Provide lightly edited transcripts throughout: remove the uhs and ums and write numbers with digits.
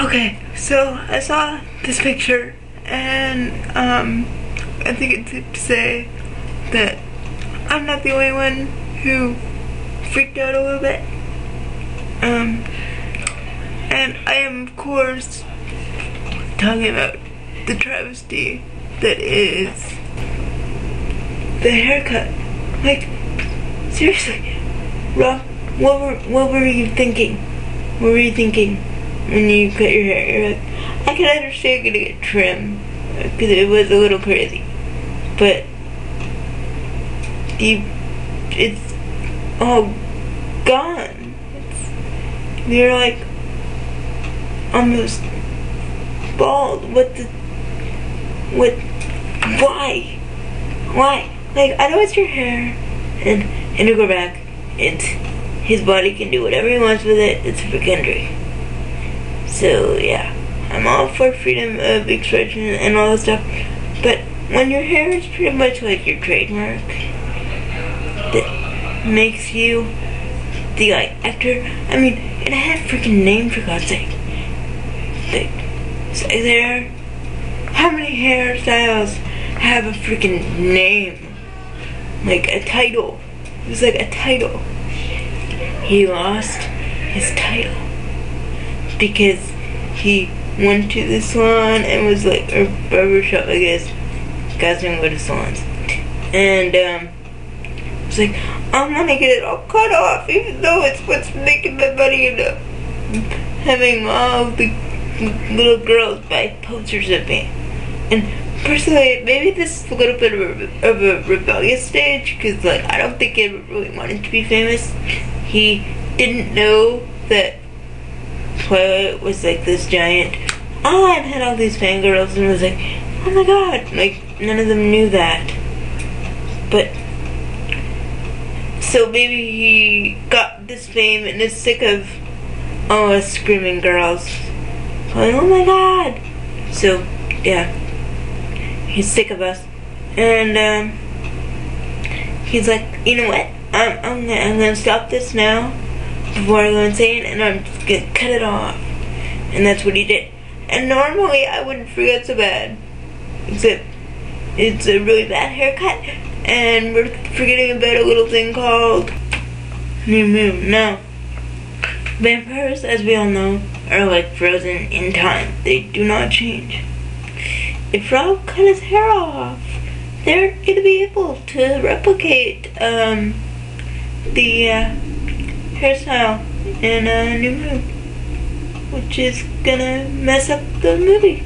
Okay, so I saw this picture and I think it's safe to say that I'm not the only one who freaked out a little bit. And I am of course talking about the travesty that is the haircut. Like, seriously, Rob, what were you thinking? What were you thinking when you cut your hair? You're like, I can understand getting it trimmed because it was a little crazy, but it's all gone. You're like almost bald. Why? Like, I know it's your hair, and to go back, it's his body can do whatever he wants with it. It's a free country. So yeah, I'm all for freedom of expression and all that stuff. But when your hair is pretty much like your trademark, that makes you the actor. I mean, it had a freaking name, for God's sake. Like, so there. How many hairstyles have a freaking name? Like a title. It was like a title. He lost his title because he went to the salon and was like, or barbershop, I guess. Guys don't go to salons. And it's like, I'm gonna get it all cut off, even though it's what's making my money enough. Having all the little girls buy posters of me. And personally, maybe this is a little bit of a rebellious stage, because like, I don't think Edward really wanted to be famous. He didn't know that Twilight was like this giant, and had all these fangirls, and was like, oh my god, like, none of them knew that. But, so maybe he got this fame and is sick of all us screaming girls going, oh my god. So, yeah, he's sick of us, and he's like, you know what, I'm gonna stop this now before I go insane, and I'm just gonna cut it off. And that's what he did. And normally I wouldn't forget so bad, except it's a really bad haircut, and we're forgetting about a little thing called new moon. Now, vampires, as we all know, are like frozen in time. They do not change. If Rob cut his hair off, they're gonna be able to replicate the hairstyle in New Moon, which is gonna mess up the movie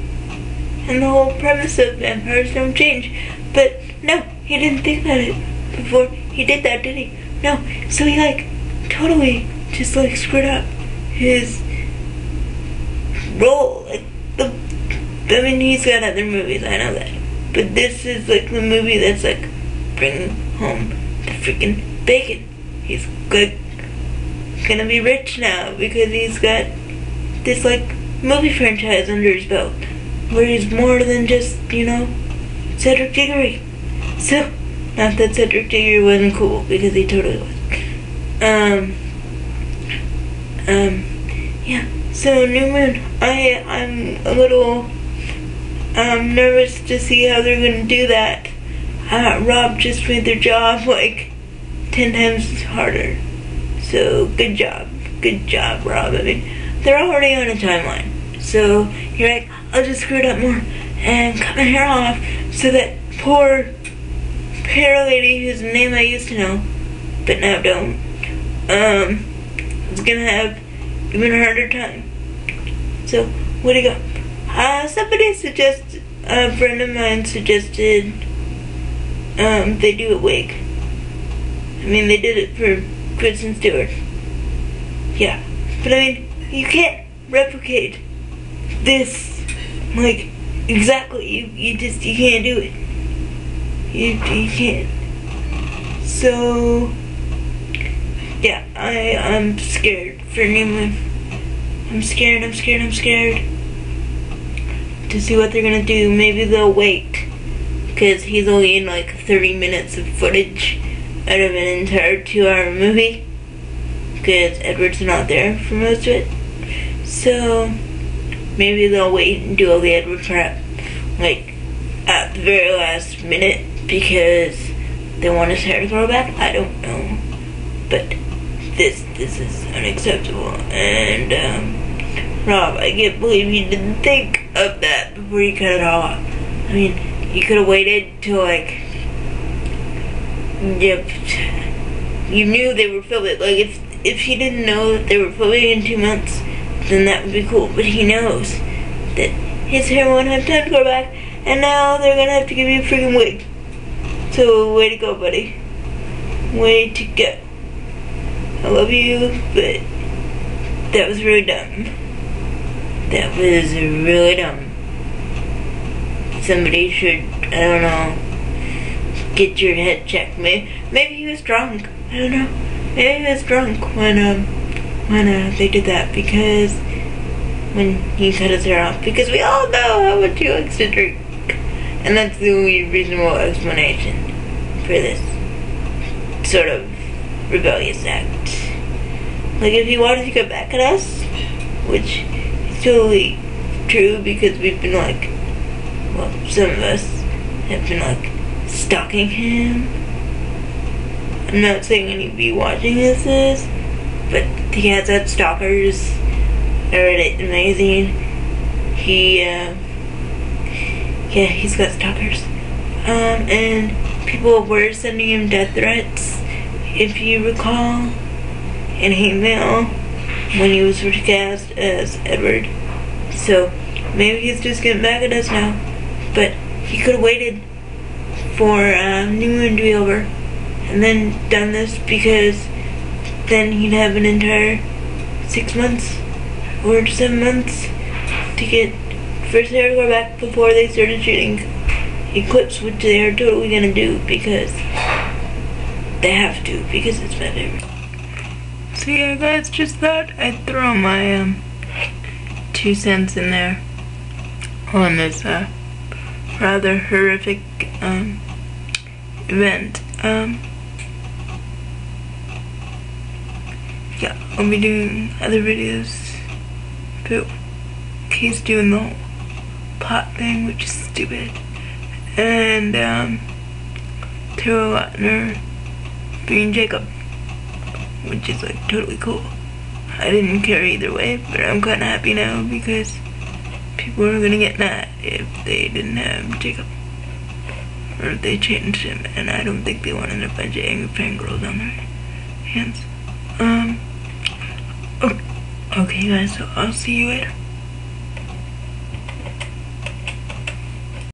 and the whole premise of vampires don't change. But no, he didn't think about it before he did that, did he? No, so he like totally just like screwed up his role. Like, I mean, he's got other movies, I know that, but this is like the movie that's like bringing home the freaking bacon. He's good, gonna be rich now because he's got this like movie franchise under his belt where he's more than just, you know, Cedric Diggory. So, not that Cedric Diggory wasn't cool, because he totally was. Yeah, so New Moon, I'm a little nervous to see how they're gonna do that. Rob just made their job like 10 times harder. So good job, Rob. I mean, they're already on a timeline, so you're like, I'll just screw it up more and cut my hair off so that poor hair lady whose name I used to know, but now don't, is gonna have even a harder time. So what do you got? Somebody suggested, a friend of mine suggested, they do a wig. I mean, they did it for Kristen Stewart. Yeah, but I mean, you can't replicate this, like, exactly. You can't do it. You can't. So, yeah, I'm scared for New Moon. I'm scared to see what they're gonna do. Maybe they'll wait, because he's only in like 30 minutes of footage out of an entire 2-hour movie, because Edward's not there for most of it. So maybe they'll wait and do all the Edward crap, like, at the very last minute because they want his hair to grow back. I don't know. But this is unacceptable. And, Rob, I can't believe you didn't think of that before you cut it all off. I mean, you could have waited till, like, yep, you knew they were filming. Like, if he didn't know that they were filming in 2 months, then that would be cool. But he knows that his hair won't have time to grow back, and now they're gonna have to give you a freaking wig. So, way to go, buddy. Way to go. I love you, but that was really dumb. That was really dumb. Somebody should, I don't know, get your head checked. Maybe he was drunk. I don't know. Maybe he was drunk when they did that, because when he cut his hair off, because we all know how much he likes to drink. And that's the only reasonable explanation for this sort of rebellious act. Like, if he wanted to get back at us, which is totally true, because we've been like, well, some of us have been like stalking him. I'm not saying any of you watching this is, but he has had stalkers. I read it in the magazine. He's got stalkers. And people were sending him death threats, if you recall, in email when he was first cast as Edward. So maybe he's just getting back at us now. But he could have waited for New Moon to be over and then done this, because then he'd have an entire 6 months or 7 months to get first hair to grow back before they started shooting Eclipse, which they are totally gonna do, because they have to, because it's my favorite. So yeah, guys, just thought I'd throw my 2 cents in there on this rather horrific event. Yeah, I'll be doing other videos, but he's doing the whole plot thing, which is stupid, and Taylor Lautner being Jacob, which is like totally cool. I didn't care either way, but I'm kinda happy now, because people are gonna get mad if they didn't have Jacob, or if they changed him, and I don't think they wanted a bunch of angry fangirls on their hands. Okay guys, so I'll see you later.